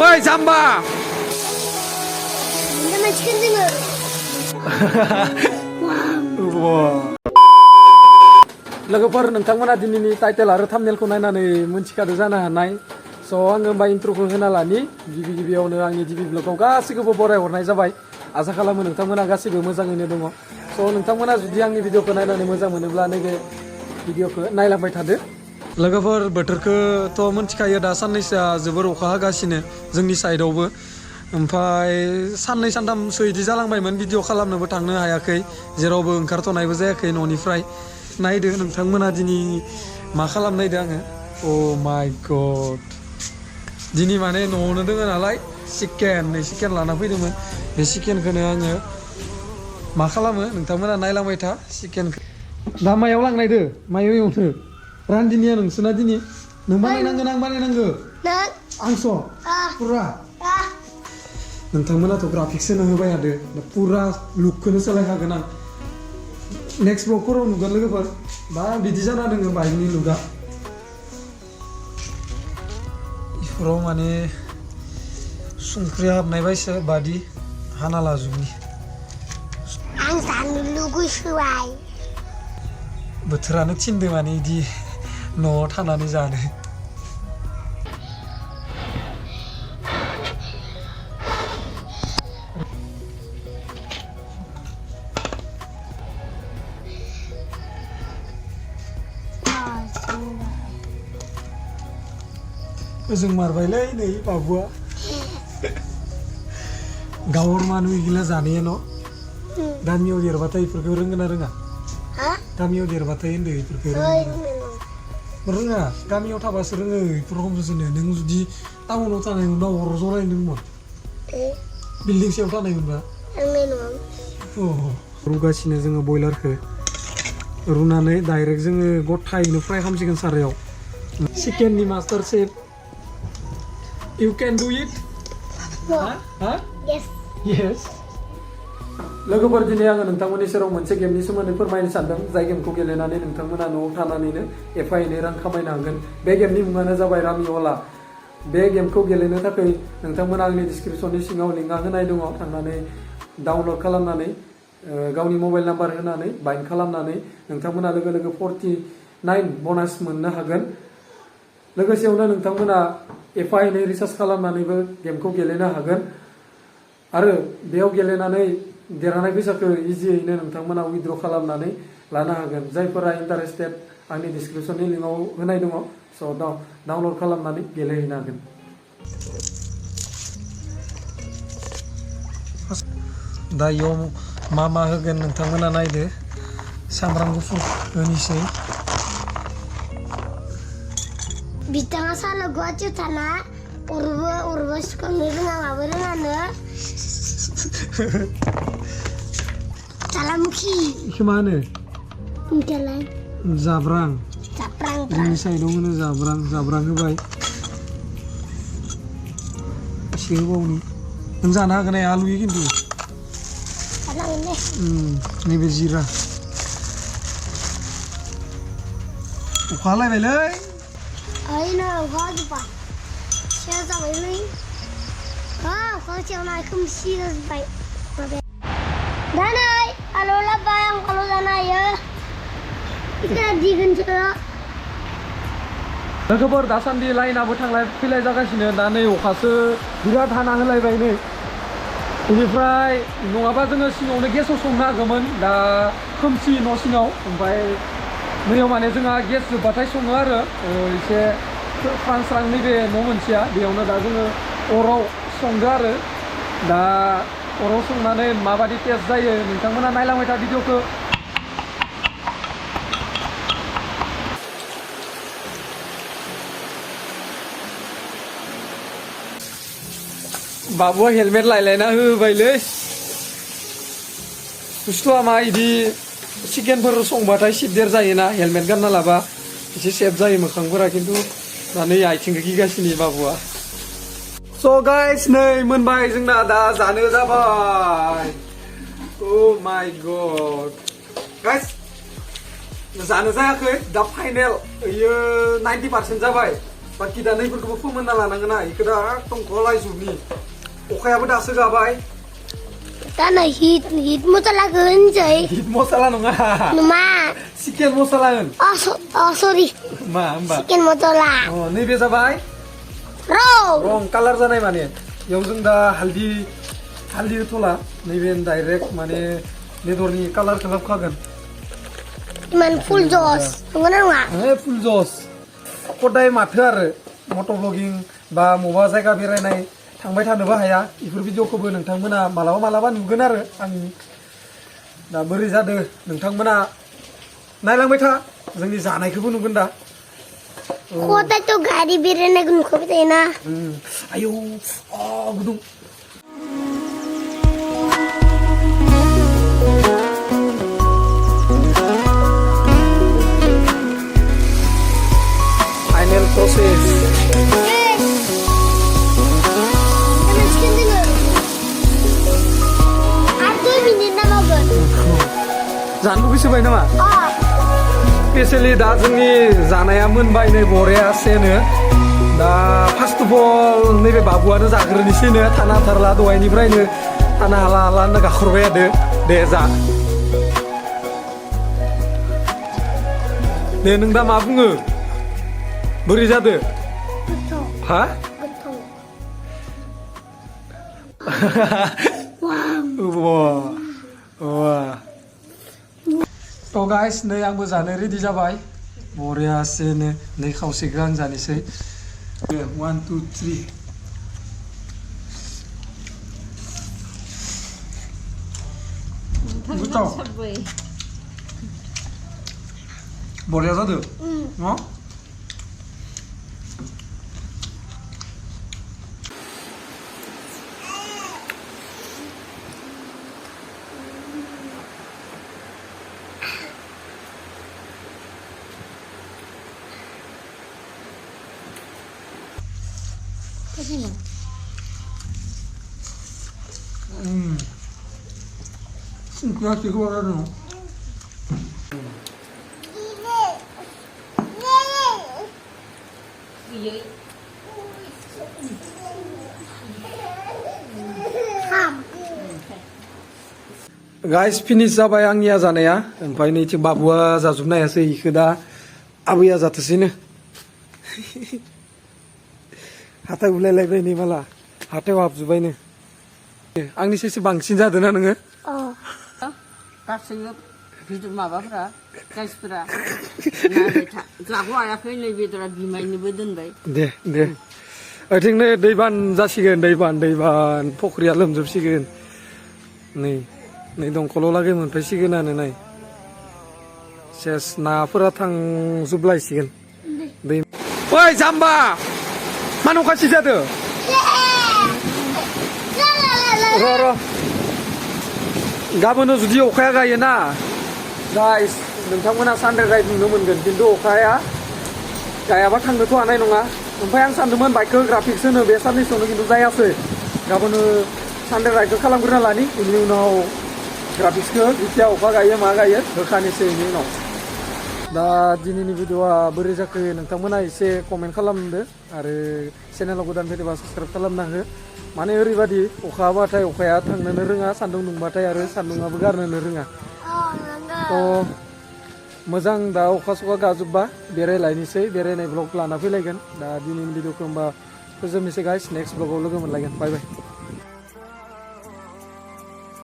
Woi Samba. Nama chicken dinner. लोगोफोर नोंथांमोना दिनैनि टाइटेल आरो थाम्बनेलखौ नायनानै मोनथिखादो जानो हानाय स' आङो होमबा इन्ट्र'खौ होना लानि गिबियावनो आंनि गिबि ब्लगआव गासैखौबो बरायहरनाय जाबाय आसा खालामो नोंथांमोना गासैबो मोजाङैनो दङ स' नोंथांमोना जुदि आंनि भिडिअखौ नायनानै मोजां मोनोब्ला नैबे भिडिअखौ नायलांबाय थादो लोगोफोर बोथोरखौथ' मोनथिखायो दा साननैसोआ जोबोर अखा हागासिनो जोंनि साइडआवबो ओमफ्राय साननै सानथामसो इदि जालांबायमोन भिडिअ खालामनोबो थांनो हायाखै जेरावबो ओंखारथ'नायबो जायाखै न'निफ्राय नायदो नोंथांमोना दिनै मा खालामनायदो आङो अ माय गड दिनै माने न'आवनो दोङो नालाय चिकेन लाना फैदोंमोन बे चिकेनखौनो आङो मा खालामो नोंथांमोना नायलांबाय था चिकेनखौ दा मायाव लांनायदो मायाव एवनो रान्दिनिया नोंसोरना दिनै नों बानायनांगोन आं बानायनांगो आंस' पुरा नोंथांमोनाथ' ग्राफिक्स होनो होबाय थादो पुरा लुकखौनो सोलायखागोन आं नेक्स्ट ब्लगफोराव नुगोन लोगोफोर दा बिदि जाना दोङो बाइकनि लुकआ इफोराव माने संख्रि हाबनाय बायसो बादि हाना लाजुबनि आं जानो लुगैसोबाय बोथोरानो थिनदो माने इदि न'आव थानानै जानो ओजों मारबायलै नै बाबुआ गावर मानु इगिला जानाया न' गामियाव देरबाथाय इफोरखौ रोंगोन ना रोङा गामियाव देरबाथाय होनदो इफोरखौ रोङा गामियाव थाबासो रोङो इफोर हमजोनो नों जुदि टाउनाव थानाय मोनबा अर जरायनो दंमोन बिल्डिं सायाव थानाय मोनबा रुगासिनो जोङो बयलारखौ रुनानै डाइरेक्ट जोङो गथायैनो फ्राय खालामसिगोन सारायाव चिकेननि master chef You can do it? Huh? Yes. Yes. लोगोफोर दिनै आङो नोंथांमोननि सेराव मोनसे गेमनि सोमोन्दै फोरमायनो सानदों जाय गेमखौ गेलेनानै नोंथांमोना न'आव थानानैनो एफा एनै रां खामायनो हागोन बे गेमनि मुङानो जाबाय रामि अला बे गेमखौ गेलेनो थाखाय नोंथांमोना आंनि डिसक्रिपसननि सिङाव लिंकआ होनाय दङ थांनानै डाउनलड खालामनानै गावनि मबाइल नाम्बार होनानै बाइन्ड खालामनानै नोंथांमोना लोगो लोगो 49 ब'नास मोननो हागोन लोगोसेयावनो नोंथांमोना एफा एनै रिसार्च खालामनानैबो गेमखौ गेलेनो हागोन आरो बेयाव गेलेनानै देरहानाय फैसाखौ इजियैनो नोंथांमोना उइथड्र खालामनानै लानो हागोन जायफोरा इन्टारेस्टेड आंनि डिसक्रिपसननि लिंकआव होनाय दङ स' डाउनलड खालामनानै गेलेहैनो हागोन दा इयाव मा होगोन नोंथांमोना नायदो सामब्राम गुफुर होनोसै बिथाङा सानो गुवाहाटियाव थाना अरबो सुखांनो रोङा माबो रोङानो जालामुखि बेखौ मा होनो मिथियालाय जाब्रां जोंनि साइडआव होनो जाब्रां होबाय एसे होबावनि नों जानो हागोन आलुयो खिन्थु नैबे जिरा अखा हालायबायलै Ay no, hadi bak. Şey zamanı. Kalau naikkan sih baik. Danai, kalau bayang kalau danai ya. Kita digenjot. लोगोफोर दासान्दि लाइनाबो थांलाय फैलाय जागासिनो दा नै अखासो बिराद हाना होलायबाय नै बेनिफ्राय नङाबा जोङो सिङावनो गेसाव संनो हागौमोन दा खोमसि न' सिङाव ओमफ्राय नैयाव माने जोंहा गेस जोब्बाथाय सङो आरो एसे स्रां नैबे न' मोनसेया बेयावनो दा जोङो अराव संदो आरो दा अराव संनानै माबादि टेस्ट जायो नोंथांमोना नायलांबाय था भिडिअखौ बाबुआ हेलमेट लायलायना होबायलै बुस्थुआ मा इदि चिकेनफोर संबाथाय सिबदेर जायोना हेलमेट गानना लाबा एसे सेफ जायो मोखांफोरा खिन्थु दा नै आथिंखौ गिगासिनो बाबुआ स' गाइस नै मोनबाय जोंना दा जानो जाबाय ओ माय गड गाइस जानो जायाखै दा फाइनेल यो 90% जाबाय बाखि दा नैफोरखौबो फोमोनना लानांगोन ना इखो दा एकदम गलायजुबनि अखायाबो दासो गाबाय दाना हिट मसला होनसै हिट मसला नङा नमा चिकेन मसला होन सरि मा होमबा चिकेन मसला नैबे जाबाय रं कालार जानाय माने बेयाव जों दा हालदि होथ'ला नैबे डाइरेक्ट माने बेदरनि कालारखौ लाबोखागोन इमान फुल जस नंगौना नङा फुल जस खदाय माथो आरो मट' ब्लगिं बा मबा जायगा बेरायनाय थांबाय थानोबो हाया बेफोर भिडिअखौबो नोंथांमोना मालाबा नुगोन आरो आंनि दा बोरै जादों नोंथांमोना नायलांबाय था जोंनि जानायखौबो नुगोन दा खदायथ' गारि बेरायनायखौ नुखाबाय थायोना आयौ गुदुं फाइनेल प्रसेस जानो लुबैसोबाय नामा स्पेशेलि दा जोंनि जानाया मोनबाय नै बरियासेनो दा फार्स्ट अफ अल नैबे बाबुआनो जाग्रोनोसैनो थानो हाथारला दहायनिफ्रायनो थानो हाला होनना गाखरबाय थादो दे जा दे नों दा मा बुङो बोरै जादो हा थ' गाइस नै आंबो जानो रेडि जाबाय बरियासेनो नै खावसेखौ आं जानोसै 1 2 3 गोथाव बरिया जादों न' Singgah sih keluar no. Guys, finish जाबाय आंनिया जानाया ओमफ्राय नैथिं बाबुआ जाजोबनो हायासै इखो दा आबैया जाथोसैनो हाथाय उलायलायबाय नै माला हाथायाव हाबजोब्बायनो आंनिसैसो बांसिन जादों ना नोङो गासैबो भिडिअ माबाफोरा गाइसफोरा जागौ हायाखै नै बेदरा बिमायनोबो दोनबाय दे ओइथिंनो दैबान जासिगोन दैबान फख्रिया लोमजोबसिगोन नै दंखलाव लागै मोनफैसिगोनानो नै सेस नाफोरा थांजोबलायसिगोन दै ओइ जाम्बा मानो अखासि जादों र' गाबोनो जुदि अखाया गायोना गाइस नोंथांमोना सानराइज नुनो मोनगोन खिन्थु अखाया गायाबा थांनोथ' हानाय नङा ओमफ्राय आं सानदोंमोन बाइकखौ ग्राफिक्स होनो बे साननैसोआवनो खिन्थु जायासै गाबोनो सानराइजखौ खालामग्रोना लानि बेनि उनाव ग्राफिक्सखौ जेथिया अखा गायो मा गायो होखानोसै बेनि उनाव दा दिनैनि भिडिअआ बोरै जाखो नोंथांमोना एसे कमेन्ट खालामदो आरो चेनेलाव गोदान फैदोंबा साबस्क्राइब खालामना हो माने ओरैबायदि अखा हाबाथाय अखाया थांनोनो रोङा सान्दुं दुंबाथाय आरो सान्दुङाबो गारनोनो रोङा थ' मोजां दा अखा सखा गाजोब्बा बेरायलायनोसै बेरायनाय ब्लग लाना फैलायगोन दा दिनैनि भिडिअखौ होमबा फोजोबनोसै गाइस नेक्स्ट ब्लगाव लोगो मोनलायगोन बाय बाय